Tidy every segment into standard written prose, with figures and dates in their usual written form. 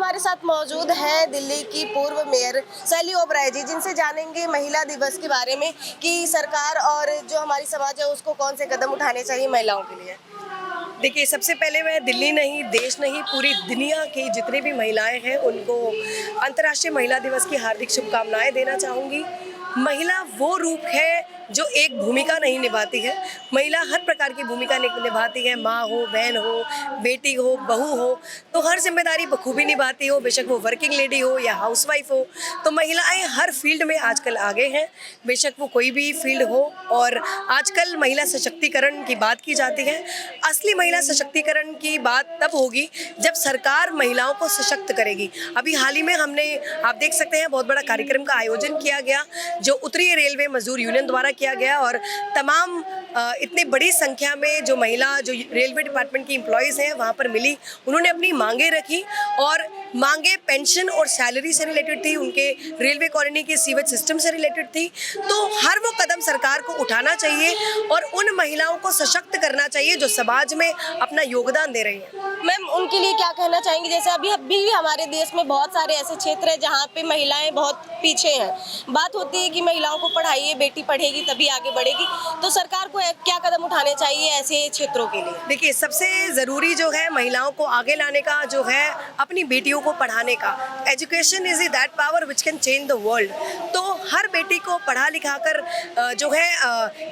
हमारे साथ मौजूद है दिल्ली की पूर्व मेयर शैली ओबराय जी, जिनसे जानेंगे महिला दिवस के बारे में कि सरकार और जो हमारी समाज है उसको कौन से कदम उठाने चाहिए महिलाओं के लिए। देखिए, सबसे पहले मैं दिल्ली नहीं, देश नहीं, पूरी दुनिया की जितनी भी महिलाएं हैं उनको अंतर्राष्ट्रीय महिला दिवस की हार्दिक शुभकामनाएं देना चाहूँगी। महिला वो रूप है जो एक भूमिका नहीं निभाती है। महिला हर प्रकार की भूमिका निभाती है, माँ हो, बहन हो, बेटी हो, बहू हो, तो हर जिम्मेदारी बखूबी निभाती हो, बेशक वो वर्किंग लेडी हो या हाउसवाइफ हो। तो महिलाएं हर फील्ड में आजकल आगे हैं, बेशक वो कोई भी फील्ड हो। और आजकल महिला सशक्तिकरण की बात की जाती है। असली महिला सशक्तिकरण की बात तब होगी जब सरकार महिलाओं को सशक्त करेगी। अभी हाल ही में हमने, आप देख सकते हैं, बहुत बड़ा कार्यक्रम का आयोजन किया गया जो उत्तरी रेलवे मजदूर यूनियन द्वारा किया गया, और तमाम इतनी बड़ी संख्या में जो महिला जो रेलवे डिपार्टमेंट की एम्प्लॉयज़ हैं वहाँ पर मिली। उन्होंने अपनी मांगें रखी और मांगे पेंशन और सैलरी से रिलेटेड थी, उनके रेलवे कॉलोनी के सीवेज सिस्टम से रिलेटेड थी। तो हर वो कदम सरकार को उठाना चाहिए और उन महिलाओं को सशक्त करना चाहिए जो समाज में अपना योगदान दे रही हैं। मैम, उनके लिए क्या कहना चाहेंगी? जैसे अभी हमारे देश में बहुत सारे ऐसे क्षेत्र हैं जहाँ पे महिलाएं बहुत पीछे हैं। बात होती है कि महिलाओं को पढ़ाइए, बेटी पढ़ेगी तभी आगे बढ़ेगी, तो सरकार को क्या कदम उठाने चाहिए ऐसे क्षेत्रों के लिए? देखिए, सबसे ज़रूरी जो है महिलाओं को आगे लाने का जो है अपनी बेटियों को पढ़ाने का। Education is that power which can change the world. तो हर बेटी को पढ़ा लिखा कर जो है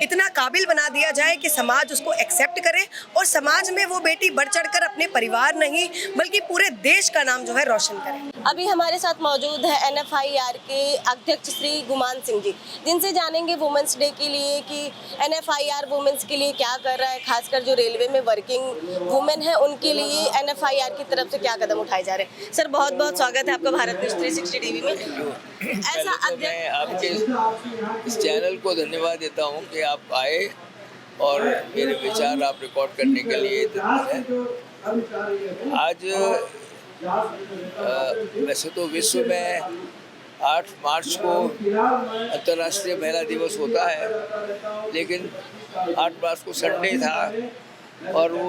इतना काबिल बना दिया जाए कि समाज उसको एक्सेप्ट करे और समाज में वो बेटी बढ़ चढ़ कर अपने परिवार नहीं बल्कि पूरे देश का नाम जो है रोशन करे। अभी हमारे साथ मौजूद है NFIR के अध्यक्ष श्री गुमान सिंह जी, जिनसे जानेंगे वुमेंस डे के लिए कि NFIR वुमेन्स के लिए क्या कर रहा है, खासकर जो रेलवे में वर्किंग वुमेन है उनके लिए NFIR की तरफ से क्या कदम उठाए जा रहे हैं। सर, बहुत बहुत स्वागत है आपका भारत न्यूज़ 360 टीवी में। ऐसा तो मैं आपके इस चैनल को धन्यवाद देता हूँ कि आप आए और मेरे विचार आप रिकॉर्ड करने के लिए आज वैसे तो विश्व में 8 मार्च को अंतर्राष्ट्रीय महिला दिवस होता है, लेकिन 8 मार्च को संडे था और वो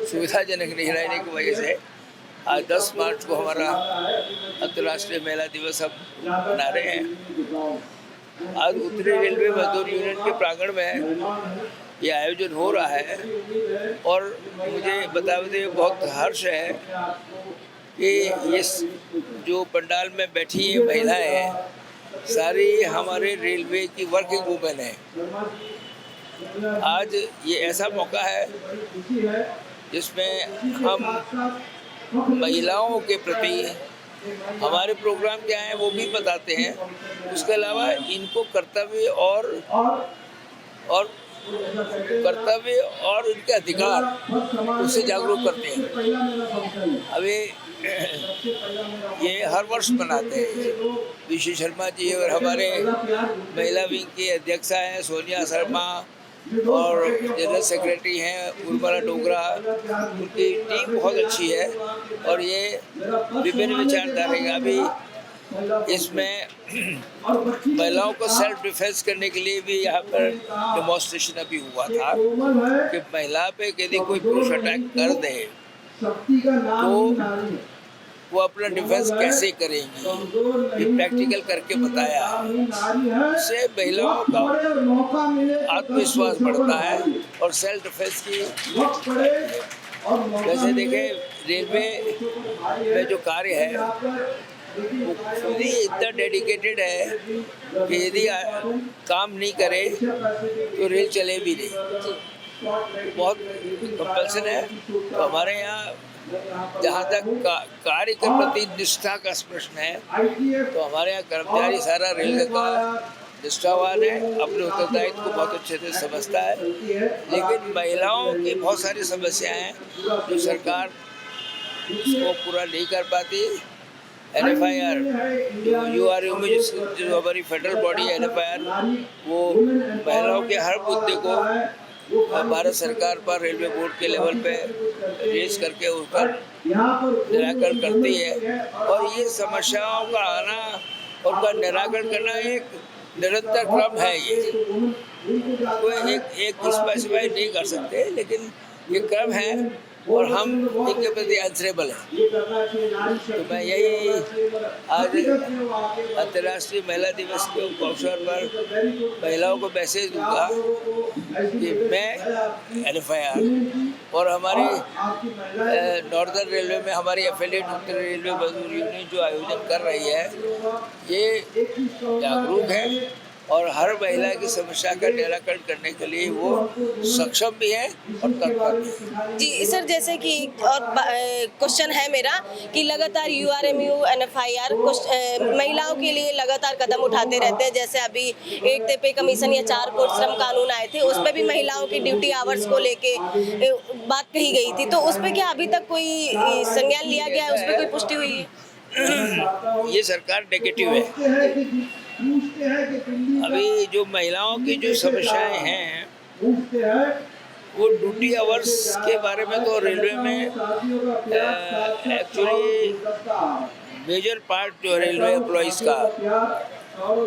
सुविधाजनक नहीं रहने की वजह से आज 10 मार्च को हमारा अंतर्राष्ट्रीय महिला दिवस हम मना रहे हैं। आज उत्तरी रेलवे मजदूर यूनियन के प्रांगण में ये आयोजन हो रहा है और मुझे बताते बहुत हर्ष है कि ये जो पंडाल में बैठी ये महिलाएं हैं सारी हमारे रेलवे की वर्किंग वुमेन है। आज ये ऐसा मौका है जिसमें हम महिलाओं के प्रति हमारे प्रोग्राम क्या हैं वो भी बताते हैं, उसके अलावा इनको कर्तव्य और उनके अधिकार उससे जागरूक करते हैं। अभी ये हर वर्ष मनाते हैं। विशु शर्मा जी और हमारे महिला विंग की अध्यक्षा हैं सोनिया शर्मा और जनरल सेक्रेटरी हैं उर्मिला डोगरा। उनकी टीम बहुत अच्छी है और ये विभिन्न विचारधारा का भी इसमें महिलाओं को सेल्फ डिफेंस करने के लिए भी यहाँ पर डेमोन्स्ट्रेशन अभी हुआ था कि महिला पे यदि कोई पुरुष अटैक कर दे तो वो अपना डिफेंस कैसे करेंगी, ये प्रैक्टिकल करके बताया है। इससे महिलाओं का आत्मविश्वास बढ़ता है और सेल्फ डिफेंस की वैसे देखें रेलवे में जो कार्य है वो खुद ही इतना डेडिकेटेड है कि यदि काम नहीं करे तो रेल चले भी नहीं। बहुत कंपल्सन है। तो हमारे यहाँ जहाँ तक कार्य के प्रति निष्ठा का प्रश्न है तो हमारे यहाँ कर्मचारी सारा रेलवे का निष्ठावान है, अपने उत्तरदायित्व को बहुत अच्छे से समझता है। लेकिन महिलाओं की बहुत सारी समस्याएं हैं जो सरकार उसको पूरा नहीं कर पाती। NFIR URU में जो हमारी फेडरल बॉडी है NFIR, वो महिलाओं के हर मुद्दे को भारत सरकार पर रेलवे बोर्ड के लेवल पे रेज करके उसका निराकरण करती है। और ये समस्याओं का आना और उनका निराकरण करना एक निरंतर क्रम है। ये कोई एक स्पेसिफाई नहीं कर सकते, लेकिन ये क्रम है और हम इनके प्रति आंसरेबल हैं। तो मैं यही आज अंतर्राष्ट्रीय महिला दिवस के अवसर पर महिलाओं को मैसेज दूंगा कि मैं NFIR और हमारी नॉर्दर्न रेलवे में हमारी एफिलिएट उत्तर रेलवे मजदूर यूनियन जो आयोजन कर रही है, ये जागरूक है और हर महिला की समस्या का निराकरण करने के लिए वो सक्षम भी है और तत्पर भी है। जी सर, जैसे कि एक और क्वेश्चन है मेरा कि लगातार URMU NFIR महिलाओं के लिए लगातार कदम उठाते रहते हैं। जैसे अभी 8th पे कमीशन या 4 कोड श्रम कानून आए थे, उस पर भी महिलाओं की ड्यूटी आवर्स को लेके बात कही गई थी, तो उस पर क्या अभी तक कोई संज्ञान लिया गया है, उस पर कोई पुष्टि हुई है? ये सरकार नेगेटिव है। अभी जो महिलाओं की जो समस्याएं हैं वो ड्यूटी आवर्स के बारे में तो रेलवे में एक्चुअली मेजर पार्ट जो रेलवे एम्प्लॉइज का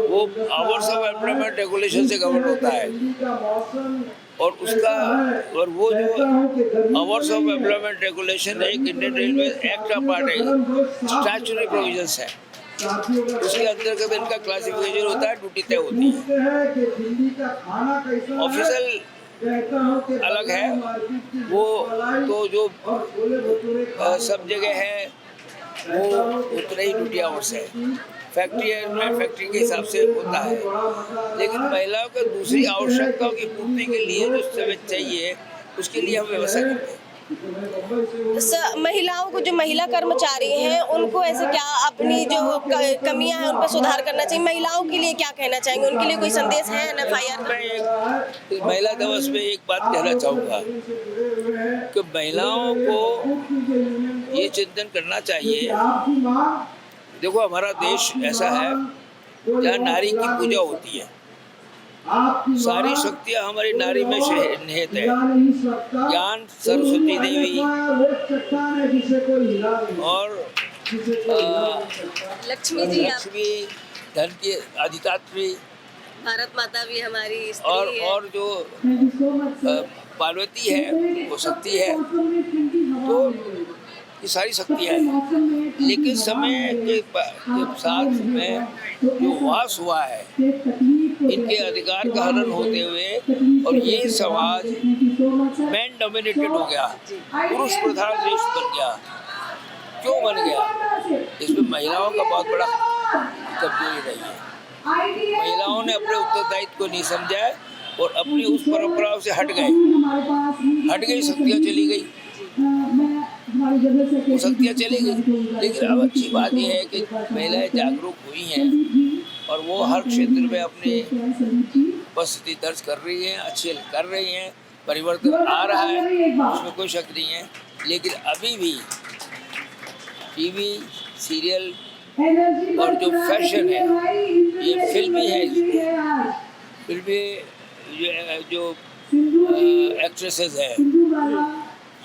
वो आवर्स ऑफ एम्प्लॉयमेंट रेगुलेशन से गवर्न होता है और वो जो आवर्स ऑफ एम्प्लॉयमेंट रेगुलेशन एक इंडियन रेलवे एक्ट का पार्ट है, स्टैट्यूटरी प्रोविजंस है, उसके अंतर्गत इनका क्लासिफिकेशन होता है, ड्यूटी तय होती है। ऑफिशियल अलग है, वो तो जो सब जगह है वो उतने ही ड्यूटी आवर्स है, फैक्ट्री में फैक्ट्री के हिसाब से होता है, लेकिन महिलाओं को दूसरी आवश्यकताओं की पूर्ति के लिए जो समय चाहिए उसके लिए हम व्यवस्था करते हैं। महिलाओं को, जो महिला कर्मचारी हैं, उनको ऐसे क्या अपनी जो कमियां हैं उन पर सुधार करना चाहिए? महिलाओं के लिए क्या कहना चाहेंगे, उनके लिए कोई संदेश है NFIR? मैं एक महिला दिवस में एक बात कहना चाहूँगा कि महिलाओं को ये चिंतन करना चाहिए। देखो, हमारा देश ऐसा है जहाँ नारी की पूजा होती है, सारी शक्तियाँ हमारी नारी में निहित है। ज्ञान सरस्वती देवी और लक्ष्मी जी, लक्ष्मी धन की अधिदात्री, भारत माता भी हमारी और जो पार्वती है वो शक्ति है, तो ये सारी शक्तियाँ हैं। लेकिन समय के साथ में जो वास हुआ है, इनके अधिकार का हनन होते हुए और ये समाज मैन डोमिनेटेड हो गया, पुरुष प्रधान देश बन गया। क्यों बन गया? इसमें महिलाओं का बहुत बड़ा कमजोरी रही है। महिलाओं ने अपने उत्तरदायित्व को नहीं समझा है और अपनी उस परंपराओं से हट गई, शक्तियाँ चली गई, वो शक्तियाँ चली गई। लेकिन अब अच्छी बात यह है कि महिलाएं जागरूक हुई हैं और वो हर क्षेत्र में अपनी उपस्थिति दर्ज कर रही हैं, अच्छे कर रही हैं, परिवर्तन आ रहा है, उसमें कोई शक नहीं है। लेकिन अभी भी टीवी सीरियल और जो फैशन है, ये फिल्मी है, फिल्मी जो एक्ट्रेसेस है,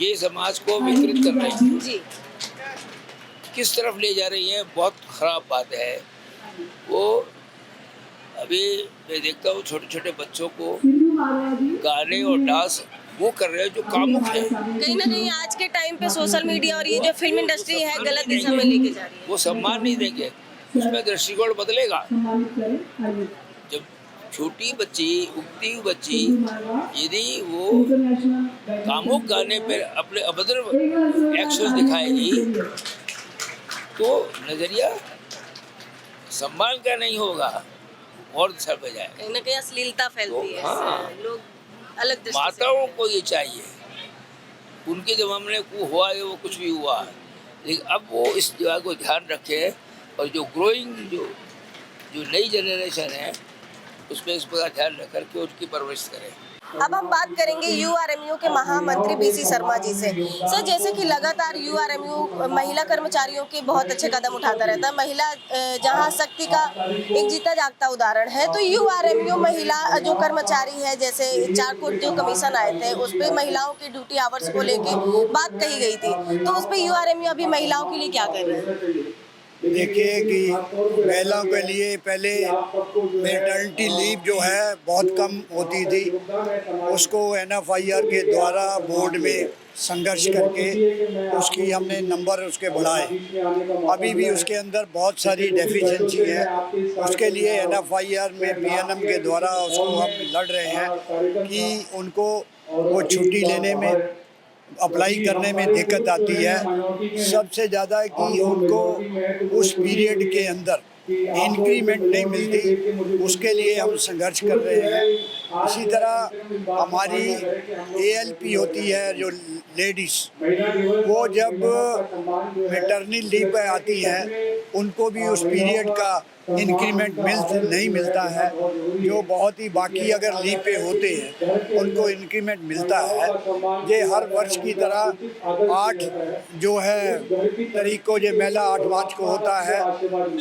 ये समाज को विकृत कर रही है। जी, किस तरफ ले जा रही है, बहुत खराब बात है। वो अभी मैं देखता हूँ छोटे छोटे बच्चों को गाने और डांस वो कर रहे हैं जो कामुक है। कहीं ना कहीं आज के टाइम पे सोशल मीडिया और ये जो फिल्म इंडस्ट्री है गलत दिशा में लेके जा रही है। वो सम्मान नहीं देंगे, उसमें दृष्टिकोण बदलेगा। जब छोटी बच्ची, उगती हुई बच्ची, यदि वो कामुक गाने पर अपने अभद्र एक्शंस दिखाएगी तो नजरिया सम्मान का नहीं होगा और दिशा पे जाएगा। कहीं ना कहीं अश्लीलता फैलती है, हाँ। लोग अलग दृष्टि से माताओं को ये चाहिए, उनके जमाने को हुआ है वो कुछ भी हुआ, लेकिन अब वो इस जगह को ध्यान रखें और जो ग्रोइंग जो नई जनरेशन है उसमें इस पर ध्यान रख करके उनकी परवरिश करें। अब हम बात करेंगे URMU के महामंत्री BC शर्मा जी से। सर, जैसे कि लगातार URMU महिला कर्मचारियों के बहुत अच्छे कदम उठाता रहता है, महिला जहां शक्ति का एक जीता जागता उदाहरण है, तो URMU महिला जो कर्मचारी है, जैसे 4 कोट जो कमीशन आए थे उस पर महिलाओं की ड्यूटी आवर्स को लेके बात कही गई थी, तो उस पर URMU अभी महिलाओं के लिए क्या कर रहे हैं? देखिए कि महिलाओं के लिए पहले मैटरनिटी लीव जो है बहुत कम होती थी, उसको NFIR के द्वारा बोर्ड में संघर्ष करके उसकी हमने नंबर उसके बढ़ाए। अभी भी उसके अंदर बहुत सारी डेफिशिएंसी है, उसके लिए NFIR में PNM के द्वारा उसको हम लड़ रहे हैं कि उनको वो छुट्टी लेने में, अप्लाई करने में दिक्कत आती है। सबसे ज़्यादा कि उनको उस पीरियड के अंदर इंक्रीमेंट नहीं मिलती, उसके लिए हम संघर्ष कर रहे हैं। इसी तरह हमारी ALP होती है जो लेडीज़, वो जब मैटरनिटी लीव पे आती हैं उनको भी उस पीरियड का इंक्रीमेंट नहीं मिलता है। जो बहुत ही बाकी अगर लीव पे होते हैं उनको इंक्रीमेंट मिलता है। ये हर वर्ष की तरह 8 जो है तारीख को, जो मेला 8 मार्च को होता है,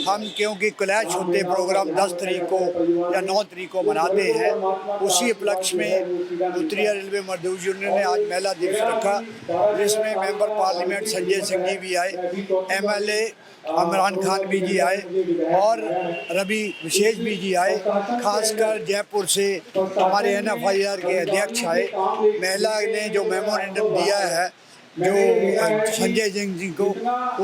हम क्योंकि क्लैश होते प्रोग्राम 10 तारीख को या 9 तारीख को मनाते हैं, उसी उपलक्ष्य में उत्तरी रेलवे मजदूर यूनियन ने आज मेला दिवस रखा, जिसमें मेंबर पार्लियामेंट संजय सिंह जी भी आए, MLA इमरान खान भी जी आए और रवि विशेष भी जी आए। खासकर जयपुर से हमारे NFIR के अध्यक्ष आए। महिला ने जो मेमोरेंडम दिया है जो संजय सिंह जी को,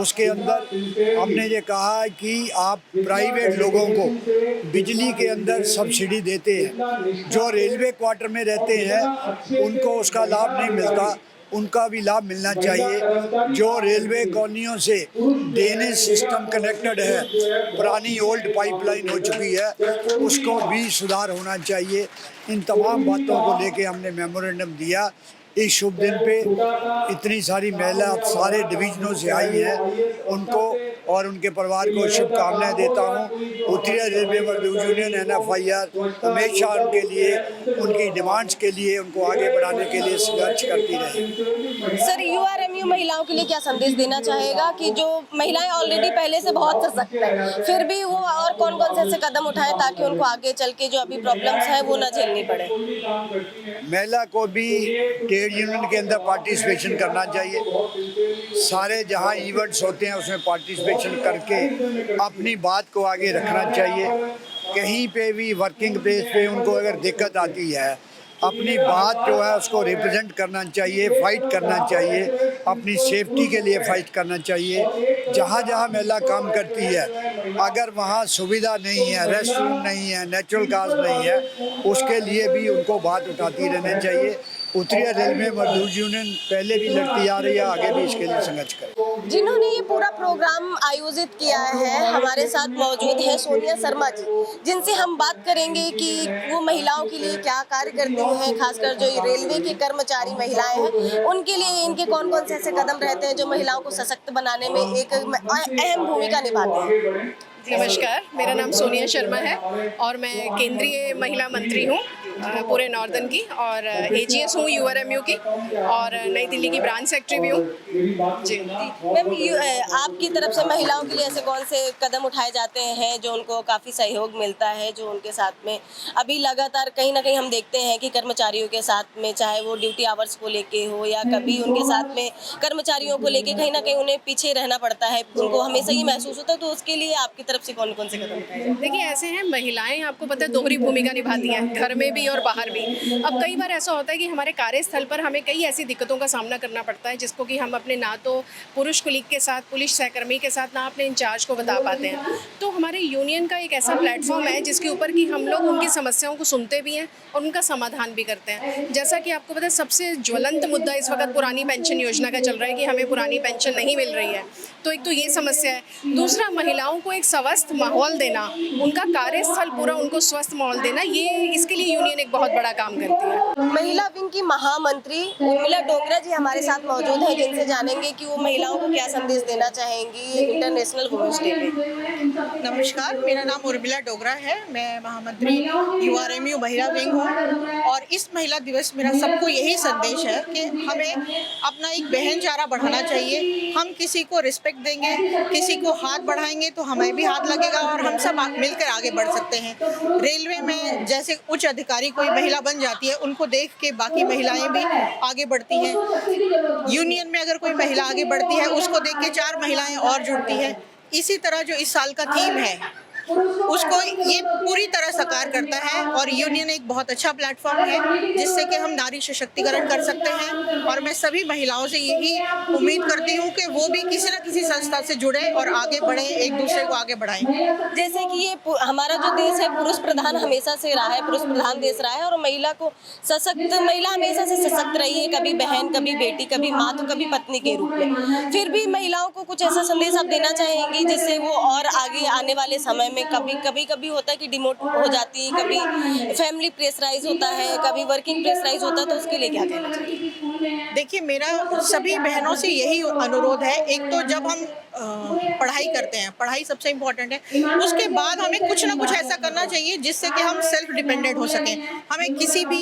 उसके अंदर हमने ये कहा कि आप प्राइवेट लोगों को बिजली के अंदर सब्सिडी देते हैं, जो रेलवे क्वार्टर में रहते हैं उनको उसका लाभ नहीं मिलता, उनका भी लाभ मिलना चाहिए। जो रेलवे कॉलोनियों से ड्रेनेज सिस्टम कनेक्टेड है, पुरानी ओल्ड पाइपलाइन हो चुकी है, उसको भी सुधार होना चाहिए। इन तमाम बातों को लेके हमने मेमोरेंडम दिया। इस शुभ दिन पे इतनी सारी महिला सारे डिवीजनों से आई हैं, उनको और उनके परिवार को शुभकामनाएं देता हूँ। उत्तरी रेलवे मजदूर यूनियन NFIR हमेशा उनके लिए, उनकी डिमांड्स के लिए, उनको आगे बढ़ाने के लिए संघर्ष करती रही। सर, URMU महिलाओं के लिए क्या संदेश देना चाहेगा कि जो महिलाएं ऑलरेडी पहले से बहुत सशक्त हैं, फिर भी वो और कौन कौन से ऐसे कदम उठाएं ताकि उनको आगे चल के जो अभी प्रॉब्लम्स हैं वो ना झेलनी पड़े? महिला को भी ट्रेड यूनियन के अंदर पार्टिसिपेशन करना चाहिए। सारे जहाँ इवेंट्स होते हैं उसमें पार्टिसिपेशन करके अपनी बात को आगे रखना चाहिए। कहीं पे भी वर्किंग प्लेस पे उनको अगर दिक्कत आती है, अपनी बात जो है उसको रिप्रेजेंट करना चाहिए, फाइट करना चाहिए, अपनी सेफ्टी के लिए फाइट करना चाहिए। जहाँ जहाँ महिला काम करती है, अगर वहाँ सुविधा नहीं है, रेस्टोरेंट नहीं है, नेचुरल गैस नहीं है, उसके लिए भी उनको बात उठाती रहनी चाहिए। उत्तरी रेलवे मजदूर यूनियन पहले भी लड़ती आ रही है, आगे भी इसके लिए संघर्ष करें। जिन्होंने ये पूरा प्रोग्राम आयोजित किया है, हमारे साथ मौजूद है सोनिया शर्मा जी, जिनसे हम बात करेंगे कि वो महिलाओं के लिए क्या कार्य करती हैं, खासकर जो रेलवे के कर्मचारी महिलाएं हैं उनके लिए इनके कौन कौन से ऐसे कदम रहते हैं जो महिलाओं को सशक्त बनाने में एक अहम भूमिका निभाते हैं। नमस्कार, मेरा नाम सोनिया शर्मा है और मैं केंद्रीय महिला मंत्री हूँ पूरे नॉर्दर्न की, और AGS हूँ URMU की, और नई दिल्ली की ब्रांच सेक्रेटरी भी हूँ जी। मैम, आपकी तरफ से महिलाओं के लिए ऐसे कौन से कदम उठाए जाते हैं जो उनको काफ़ी सहयोग मिलता है, जो उनके साथ में अभी लगातार कहीं ना कहीं हम देखते हैं कि कर्मचारियों के साथ में, चाहे वो ड्यूटी आवर्स को लेके हो या कभी उनके साथ में कर्मचारियों को लेके कहीं ना कहीं उन्हें पीछे रहना पड़ता है, उनको हमेशा ही महसूस होता है, तो उसके लिए आपकी तरफ से कौन कौन से कदम उठाए जाते हैं? देखिए, ऐसे हैं, महिलाएं आपको पता है दोहरी भूमिका निभाती हैं, घर में भी और बाहर भी। अब कई बार ऐसा होता है कि हमारे कार्यस्थल पर हमें कई ऐसी दिक्कतों का सामना करना पड़ता है जिसको कि हम अपने ना तो पुरुष कुलीग के साथ, पुलिस सहकर्मी के साथ, ना अपने इंचार्ज को बता पाते हैं। तो हमारे यूनियन का एक ऐसा प्लेटफॉर्म है जिसके ऊपर कि हम लोग उनकी समस्याओं को सुनते भी हैं और उनका समाधान भी करते हैं। जैसा कि आपको पता है, सबसे ज्वलंत मुद्दा इस वक्त पुरानी पेंशन योजना का चल रहा है कि हमें पुरानी पेंशन नहीं मिल रही है, तो एक तो ये समस्या है। दूसरा, महिलाओं को एक स्वस्थ माहौल देना, उनका कार्यस्थल पूरा उनको स्वस्थ माहौल देना, ये इसके लिए यूनियन एक बहुत बड़ा काम करती है। महिला विंग की महामंत्री उर्मिला डोगरा जी हमारे साथ मौजूद हैं, जिनसे जानेंगे कि वो महिलाओं को क्या संदेश देना चाहेंगी इंटरनेशनल वुमेन्स डे पे। नमस्कार, मेरा नाम उर्मिला डोगरा है, मैं महामंत्री URMU महिला विंग हूँ। और इस महिला दिवस मेरा सबको यही संदेश है कि हमें अपना एक बहनचारा बढ़ाना चाहिए। हम किसी को रिस्पेक्ट देंगे, किसी को हाथ बढ़ाएंगे तो हमें भी हाथ लगेगा और हम सब मिलकर आगे बढ़ सकते हैं। रेलवे में जैसे उच्च अधिकारी कोई महिला बन जाती है, उनको देख के बाकी महिलाएं भी आगे बढ़ती हैं। यूनियन में अगर कोई महिला आगे बढ़ती है, उसको देख के 4 महिलाएं और जुड़ती हैं। इसी तरह जो इस साल का थीम है उसको ये पूरी तरह साकार करता है और यूनियन एक बहुत अच्छा प्लेटफॉर्म है जिससे कि हम नारी सशक्तिकरण कर सकते हैं। और मैं सभी महिलाओं से यही उम्मीद करती हूँ कि वो भी किसी न किसी संस्था से जुड़े और आगे बढ़े, एक दूसरे को आगे बढ़ाएं। जैसे कि ये हमारा जो देश है पुरुष प्रधान हमेशा से रहा है, पुरुष प्रधान देश रहा है और महिला को सशक्त, महिला हमेशा से सशक्त रही है, कभी बहन, कभी बेटी, कभी माँ तो कभी पत्नी के रूप में। फिर भी महिलाओं को कुछ ऐसा संदेश आप देना चाहेंगी जिससे वो और आगे आने वाले समय में कभी होता है कि डिमोट हो जाती है, कभी फैमिली प्रेशराइज होता है, कभी वर्किंग प्रेशराइज होता है, तो उसके लिए क्या कहना चाहिए? देखिए, मेरा सभी बहनों से यही अनुरोध है, एक तो जब हम पढ़ाई करते हैं, पढ़ाई सबसे इम्पोर्टेंट है, उसके बाद हमें कुछ ना कुछ ऐसा करना चाहिए जिससे कि हम सेल्फ डिपेंडेंट हो सकें। हमें किसी भी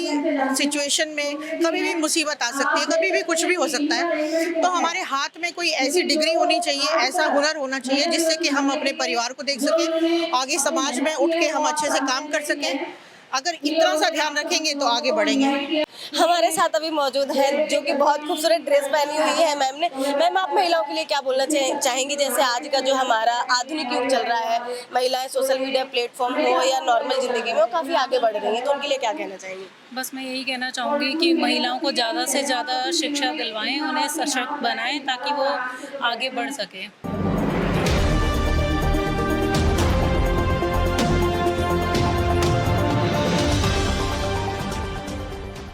सिचुएशन में कभी भी मुसीबत आ सकती है, कभी भी कुछ भी हो सकता है, तो हमारे हाथ में कोई ऐसी डिग्री होनी चाहिए, ऐसा हुनर होना चाहिए जिससे कि हम अपने परिवार को देख सकें, आगे समाज में उठ के हम अच्छे से काम कर सकें। अगर इतना सा ध्यान रखेंगे तो आगे बढ़ेंगे। हमारे साथ अभी मौजूद है जो कि बहुत खूबसूरत ड्रेस पहनी हुई है मैम ने। मैम, आप महिलाओं के लिए क्या बोलना चाहेंगी? जैसे आज का जो हमारा आधुनिक युग चल रहा है, महिलाएं सोशल मीडिया प्लेटफॉर्म हो या नॉर्मल जिंदगी में वो काफ़ी आगे बढ़ रही हैं, तो उनके लिए क्या कहना चाहेंगी? बस मैं यही कहना चाहूँगी कि महिलाओं को ज़्यादा से ज़्यादा शिक्षा दिलवाएं, उन्हें सशक्त बनाएं ताकि वो आगे बढ़ सकें।